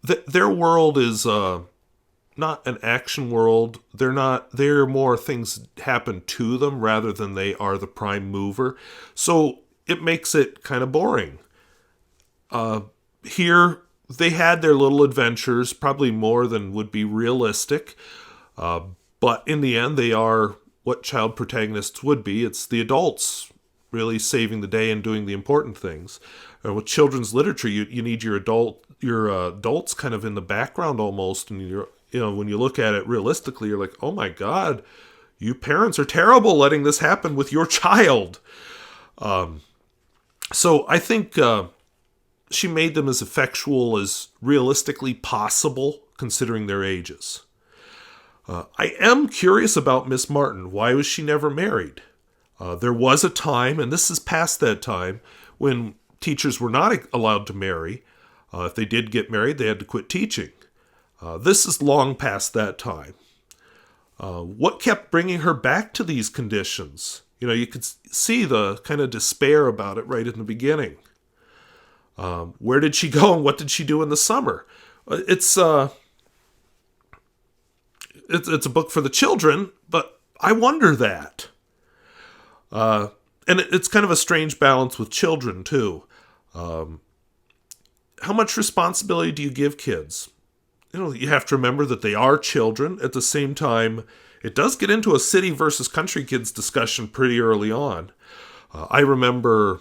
their world is not an action world. They're more things happen to them rather than they are the prime mover. So it makes it kind of boring. Here, they had their little adventures, probably more than would be realistic. But in the end, they are what child protagonists would be. It's the adults really saving the day and doing the important things. With children's literature, you need your adults kind of in the background almost, and when you look at it realistically, you're like, oh my God, you parents are terrible letting this happen with your child. So I think she made them as effectual as realistically possible, considering their ages. I am curious about Miss Martin. Why was she never married? There was a time, and this is past that time, when teachers were not allowed to marry. If they did get married, they had to quit teaching. This is long past that time. What kept bringing her back to these conditions? You could see the kind of despair about it right in the beginning. Where did she go and what did she do in the summer? It's a book for the children, but I wonder that. And it's kind of a strange balance with children, too. How much responsibility do you give kids? You have to remember that they are children. At the same time, it does get into a city versus country kids discussion pretty early on. I remember,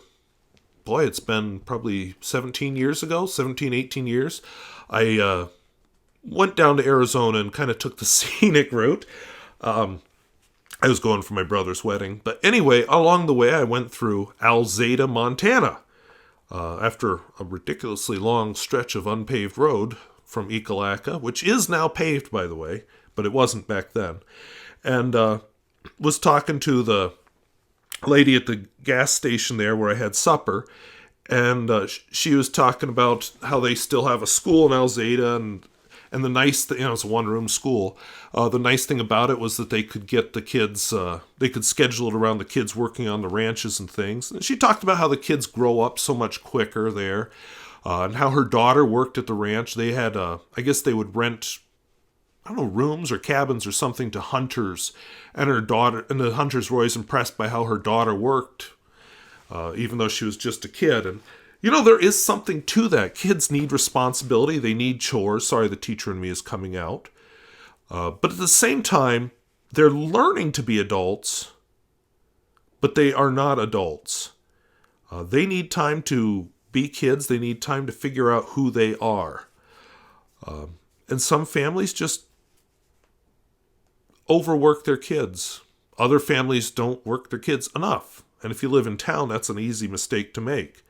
it's been probably 17, 18 years. I went down to Arizona and kind of took the scenic route. I was going for my brother's wedding. But anyway, along the way, I went through Alzada, Montana. After a ridiculously long stretch of unpaved road from Ekalaka, which is now paved, by the way, but it wasn't back then, and was talking to the lady at the gas station there where I had supper, and she was talking about how they still have a school in Alzada, and the nice thing, it's a one-room school. The nice thing about it was that they could get the kids, they could schedule it around the kids working on the ranches and things. And she talked about how the kids grow up so much quicker there, and how her daughter worked at the ranch. They had, I guess they would rent, rooms or cabins or something to hunters. And the hunters were always impressed by how her daughter worked, even though she was just a kid. And there is something to that. Kids need responsibility. They need chores. Sorry, the teacher in me is coming out. But at the same time, they're learning to be adults, but they are not adults. They need time to be kids. They need time to figure out who they are. And some families just overwork their kids. Other families don't work their kids enough. And if you live in town, that's an easy mistake to make.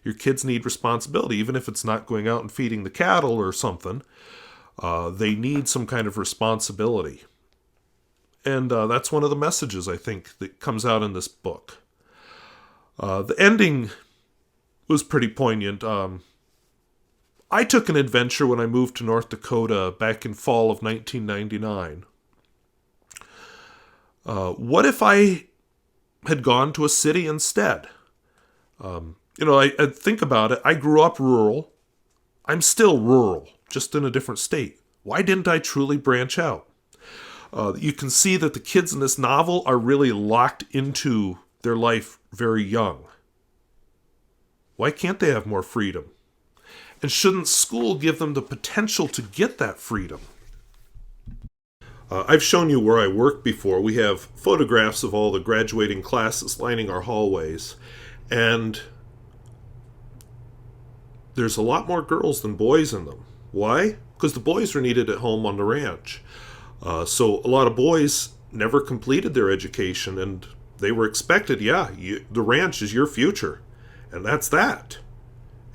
Your kids need responsibility, even if it's not going out and feeding the cattle or something. They need some kind of responsibility. And that's one of the messages, I think, that comes out in this book. The ending was pretty poignant. I took an adventure when I moved to North Dakota back in fall of 1999. What if I had gone to a city instead? I think about it. I grew up rural. I'm still rural, just in a different state. Why didn't I truly branch out? You can see that the kids in this novel are really locked into their life very young. Why can't they have more freedom? And shouldn't school give them the potential to get that freedom? I've shown you where I work before. We have photographs of all the graduating classes lining our hallways. And there's a lot more girls than boys in them. Why? because the boys were needed at home on the ranch. So a lot of boys never completed their education, and they were expected, the ranch is your future, and that's that.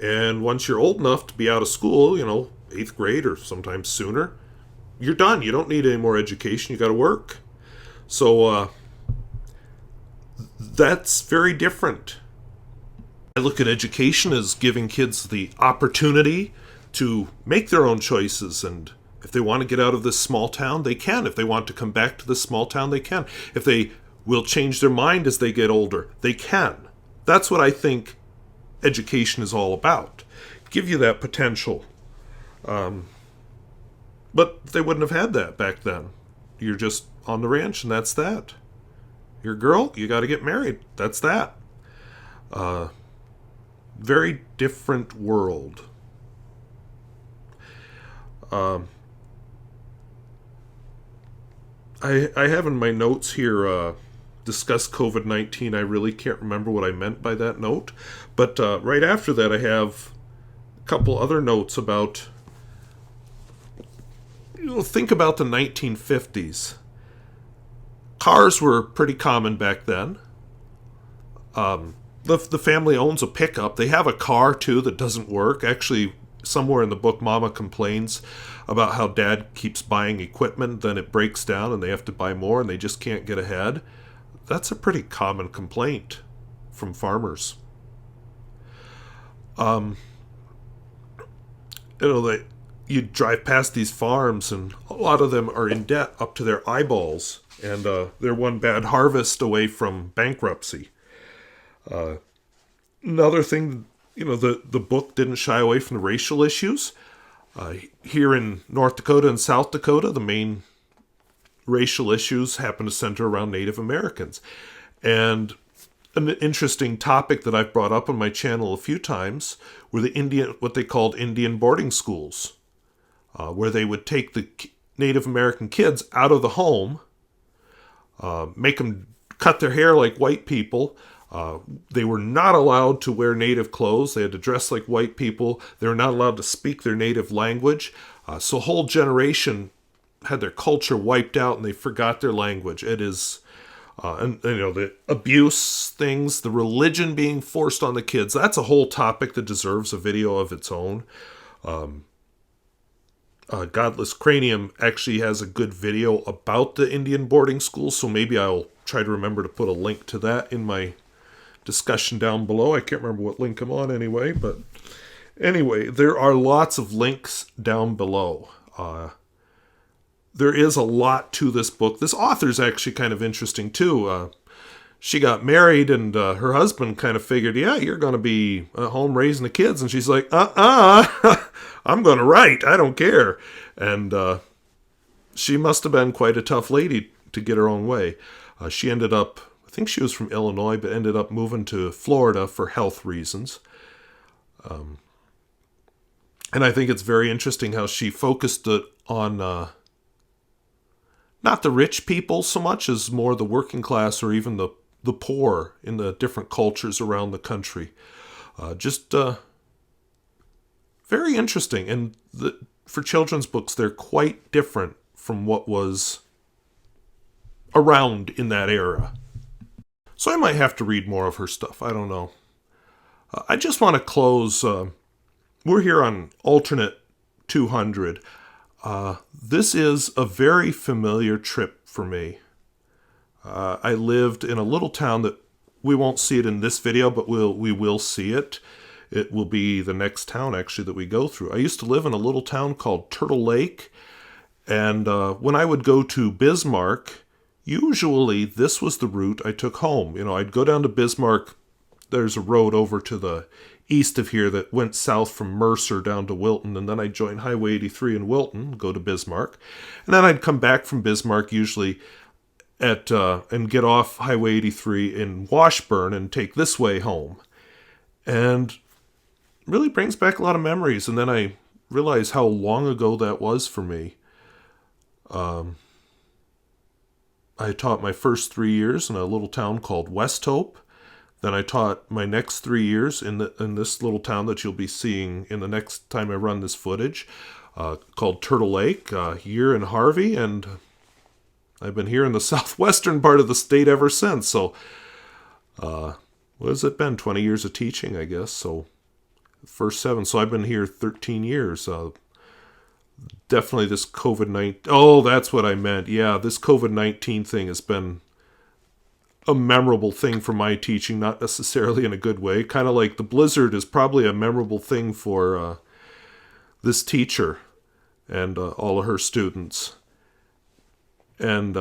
And once you're old enough to be out of school, 8th grade or sometimes sooner, you're done. You don't need any more education. You got to work. So that's very different. I look at education as giving kids the opportunity to make their own choices, and if they want to get out of this small town, they can. If they want to come back to this small town, they can. If they will change their mind as they get older, they can. That's what I think education is all about. Give you that potential. But they wouldn't have had that back then. You're just on the ranch, and that's that. You're a girl, you got to get married. That's that. Very different world. I have in my notes here, discuss COVID-19. I really can't remember what I meant by that note. But right after that, I have a couple other notes about, think about the 1950s. Cars were pretty common back then. The family owns a pickup. They have a car, too, that doesn't work. Actually, somewhere in the book, Mama complains about how Dad keeps buying equipment, then it breaks down, and they have to buy more, and they just can't get ahead. That's a pretty common complaint from farmers. You drive past these farms, and a lot of them are in debt up to their eyeballs, and they're one bad harvest away from bankruptcy. Another thing, the book didn't shy away from the racial issues. Here in North Dakota and South Dakota, the main racial issues happen to center around Native Americans. And an interesting topic that I've brought up on my channel a few times were what they called Indian boarding schools, where they would take the Native American kids out of the home, make them cut their hair like white people. They were not allowed to wear native clothes. They had to dress like white people. They were not allowed to speak their native language. So a whole generation had their culture wiped out, and they forgot their language. It is, the abuse things, the religion being forced on the kids. That's a whole topic that deserves a video of its own. Godless Cranium actually has a good video about the Indian boarding school, so maybe I'll try to remember to put a link to that in my discussion down below. I can't remember what link I'm on anyway, but anyway, there are lots of links down below. There is a lot to this book. This author's actually kind of interesting too. She got married, and her husband kind of figured, you're going to be at home raising the kids. And she's like, I'm going to write. I don't care. And she must have been quite a tough lady to get her own way. She ended up, I think she was from Illinois, but ended up moving to Florida for health reasons. And I think it's very interesting how she focused it on not the rich people so much as more the working class or even the poor in the different cultures around the country. Very interesting. And for children's books, they're quite different from what was around in that era. So I might have to read more of her stuff. I don't know. I just want to close. We're here on alternate 200. This is a very familiar trip for me. I lived in a little town that we won't see it in this video, but we will see it. It will be the next town, actually, that we go through. I used to live in a little town called Turtle Lake, and when I would go to Bismarck, usually this was the route I took home. I'd go down to Bismarck. There's a road over to the east of here that went south from Mercer down to Wilton, and then I'd join Highway 83 in Wilton, go to Bismarck, and then I'd come back from Bismarck usually and get off Highway 83 in Washburn and take this way home. And really brings back a lot of memories. And then I realized how long ago that was for me. I taught my first 3 years in a little town called West Hope. Then I taught my next 3 years in this little town that you'll be seeing in the next time I run this footage. called Turtle Lake, here in Harvey, and I've been here in the southwestern part of the state ever since. So, what has it been? 20 years of teaching, I guess. So, first 7. So I've been here 13 years. Definitely this COVID-19. Oh, that's what I meant. Yeah, this COVID-19 thing has been a memorable thing for my teaching, not necessarily in a good way. Kind of like the blizzard is probably a memorable thing for this teacher and all of her students. And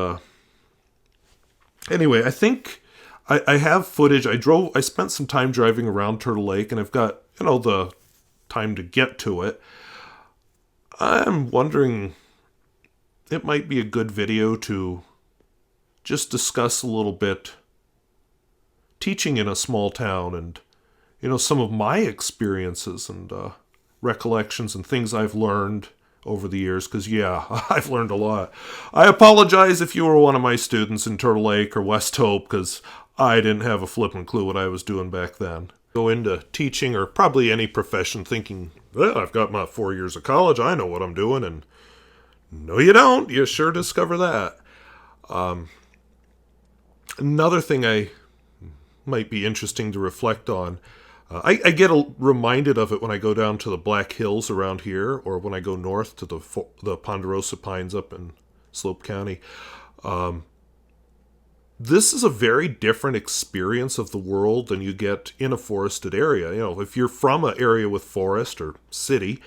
anyway, I think I have footage. I spent some time driving around Turtle Lake, and I've got, the time to get to it. I'm wondering, it might be a good video to just discuss a little bit teaching in a small town and, some of my experiences and recollections and things I've learned over the years, because, yeah, I've learned a lot. I apologize if you were one of my students in Turtle Lake or West Hope, because I didn't have a flippin' clue what I was doing back then. Go into teaching or probably any profession thinking, well, I've got my 4 years of college, I know what I'm doing, and no, you don't. You sure discover that. Another thing I might be interesting to reflect on, I get reminded of it when I go down to the Black Hills around here, or when I go north to the Ponderosa Pines up in Slope County. This is a very different experience of the world than you get in a forested area. If you're from an area with forest or city,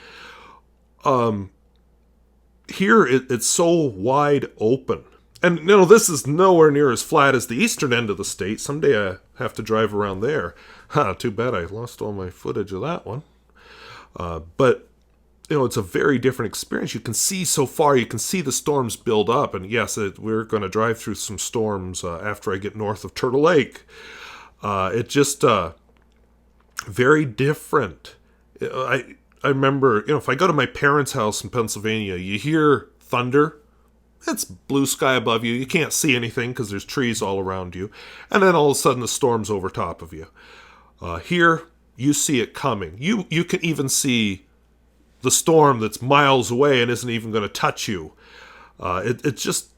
here it's so wide open. And, this is nowhere near as flat as the eastern end of the state. Someday I have to drive around there. Too bad I lost all my footage of that one. But, it's a very different experience. You can see so far. You can see the storms build up. And, yes, we're going to drive through some storms after I get north of Turtle Lake. It's just very different. I remember, if I go to my parents' house in Pennsylvania, you hear thunder. It's blue sky above you. You can't see anything because there's trees all around you. And then all of a sudden the storm's over top of you. Here, you see it coming. You can even see the storm that's miles away and isn't even going to touch you. It's just...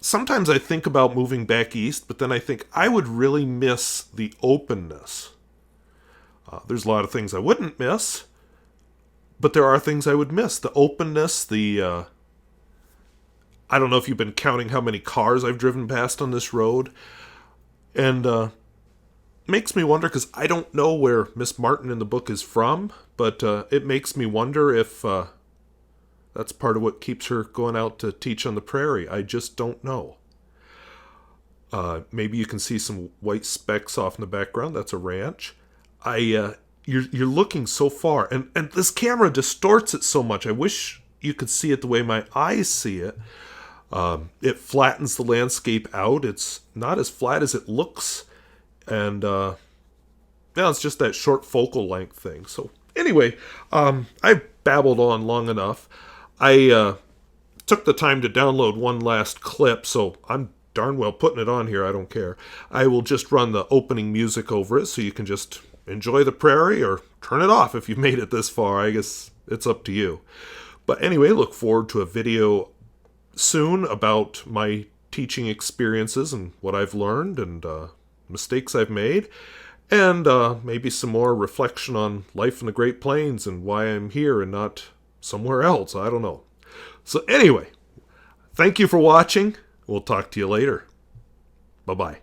sometimes I think about moving back east, but then I think I would really miss the openness. There's a lot of things I wouldn't miss. But there are things I would miss. The openness, I don't know if you've been counting how many cars I've driven past on this road. And makes me wonder, because I don't know where Miss Martin in the book is from, but it makes me wonder if that's part of what keeps her going out to teach on the prairie. I just don't know. Maybe you can see some white specks off in the background. That's a ranch. You're looking so far, and this camera distorts it so much. I wish you could see it the way my eyes see it. It flattens the landscape out. It's not as flat as it looks, and it's just that short focal length thing. So anyway, I babbled on long enough. I took the time to download one last clip, so I'm darn well putting it on here. I don't care. I will just run the opening music over it, so you can just enjoy the prairie or turn it off if you've made it this far. I guess it's up to you. But anyway, look forward to a video soon about my teaching experiences and what I've learned and mistakes I've made. And maybe some more reflection on life in the Great Plains and why I'm here and not somewhere else. I don't know. So anyway, thank you for watching. We'll talk to you later. Bye-bye.